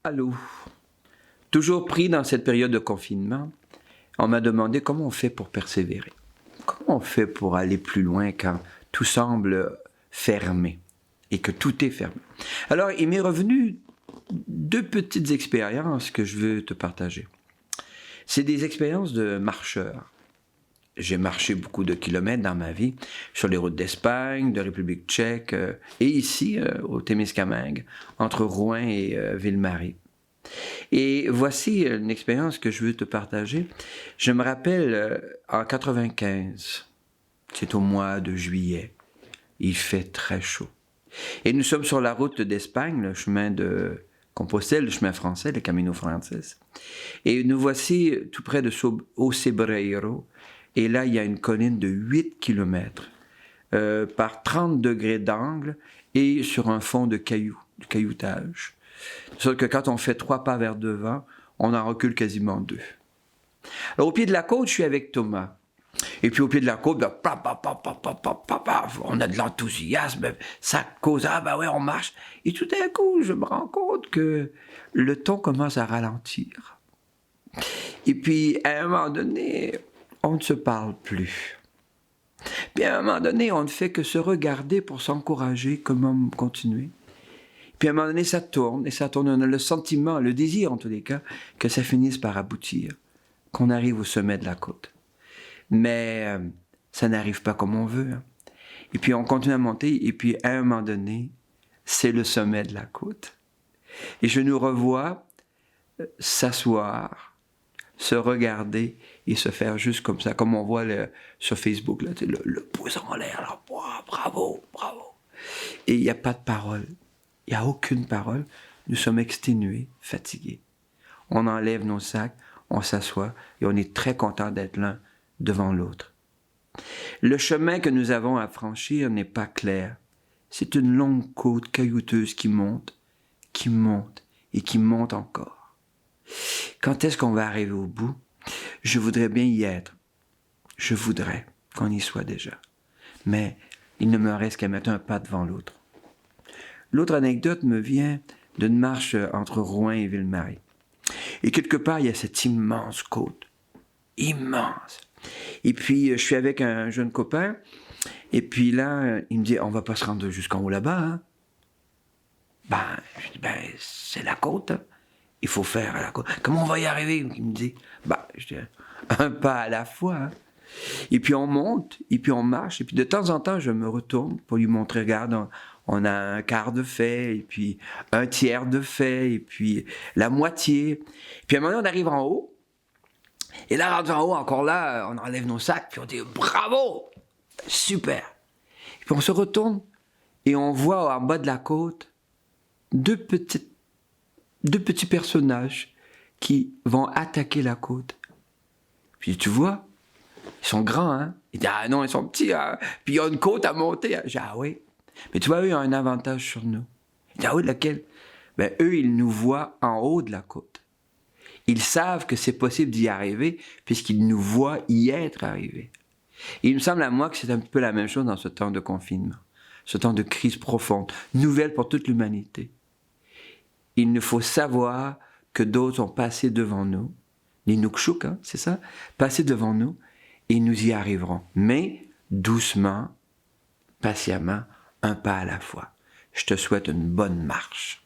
Allô. Toujours pris dans cette période de confinement, on m'a demandé comment on fait pour persévérer. Comment on fait pour aller plus loin quand tout semble fermé et que tout est fermé. Alors, il m'est revenu deux petites expériences que je veux te partager. C'est des expériences de marcheur. J'ai marché beaucoup de kilomètres dans ma vie, sur les routes d'Espagne, de République tchèque, et ici, au Témiscamingue, entre Rouen et Ville-Marie. Et voici une expérience que je veux te partager. Je me rappelle, en 95, c'est au mois de juillet, il fait très chaud. Et nous sommes sur la route d'Espagne, le chemin de Compostelle, le chemin français, le Camino Frances. Et nous voici tout près de Ocebreiro. Et là, il y a une colline de 8 km par 30 degrés d'angle et sur un fond de cailloux, du cailloutage. De sorte que quand on fait 3 pas vers devant, on en recule quasiment 2. Alors, au pied de la côte, je suis avec Thomas. Et puis au pied de la côte, on a de l'enthousiasme, ça cause, ah ben ouais, on marche. Et tout d'un coup, je me rends compte que le ton commence à ralentir. Et puis, à un moment donné, on ne se parle plus. Puis à un moment donné, on ne fait que se regarder pour s'encourager, comment continuer. Puis à un moment donné, ça tourne, et ça tourne. On a le sentiment, le désir en tous les cas, que ça finisse par aboutir, qu'on arrive au sommet de la côte. Mais ça n'arrive pas comme on veut. Hein. Et puis on continue à monter, et puis à un moment donné, c'est le sommet de la côte. Et je nous revois s'asseoir, se regarder et se faire juste comme ça, comme on voit sur Facebook, là, le pouce en l'air, là, bravo, bravo. Et il n'y a pas de parole, il n'y a aucune parole. Nous sommes exténués, fatigués. On enlève nos sacs, on s'assoit et on est très content d'être l'un devant l'autre. Le chemin que nous avons à franchir n'est pas clair. C'est une longue côte caillouteuse qui monte et qui monte encore. Quand est-ce qu'on va arriver au bout? Je voudrais bien y être. Je voudrais qu'on y soit déjà. Mais il ne me reste qu'à mettre un pas devant l'autre. L'autre anecdote me vient d'une marche entre Rouen et Ville-Marie. Et quelque part, il y a cette immense côte. Immense. Et puis, je suis avec un jeune copain. Et puis là, il me dit, on va pas se rendre jusqu'en haut là-bas. Hein? Je dis, c'est la côte. Hein? Il faut faire la côte. Comment on va y arriver? Il me dit, je dis, un pas à la fois. Hein? Et puis on monte, et puis on marche. Et puis de temps en temps, je me retourne pour lui montrer, regarde, on a un quart de fait, et puis un tiers de fait, et puis la moitié. Puis à un moment donné, on arrive en haut. Et là, rendu en haut, encore là, on enlève nos sacs, puis on dit bravo, super. Et puis on se retourne et on voit en bas de la côte deux petits personnages qui vont attaquer la côte. Puis tu vois, ils sont grands, hein. Il dit ah non, ils sont petits, hein. Puis il y a une côte à monter. J'ai dit ah oui. Mais tu vois, eux, ils ont un avantage sur nous. Il dit ah oui, laquelle? Eux, ils nous voient en haut de la côte. Ils savent que c'est possible d'y arriver puisqu'ils nous voient y être arrivés. Et il me semble à moi que c'est un peu la même chose dans ce temps de confinement, ce temps de crise profonde, nouvelle pour toute l'humanité. Il nous faut savoir que d'autres ont passé devant nous, les Nukshuk, hein, c'est ça, passé devant nous, et nous y arriverons. Mais doucement, patiemment, un pas à la fois. Je te souhaite une bonne marche.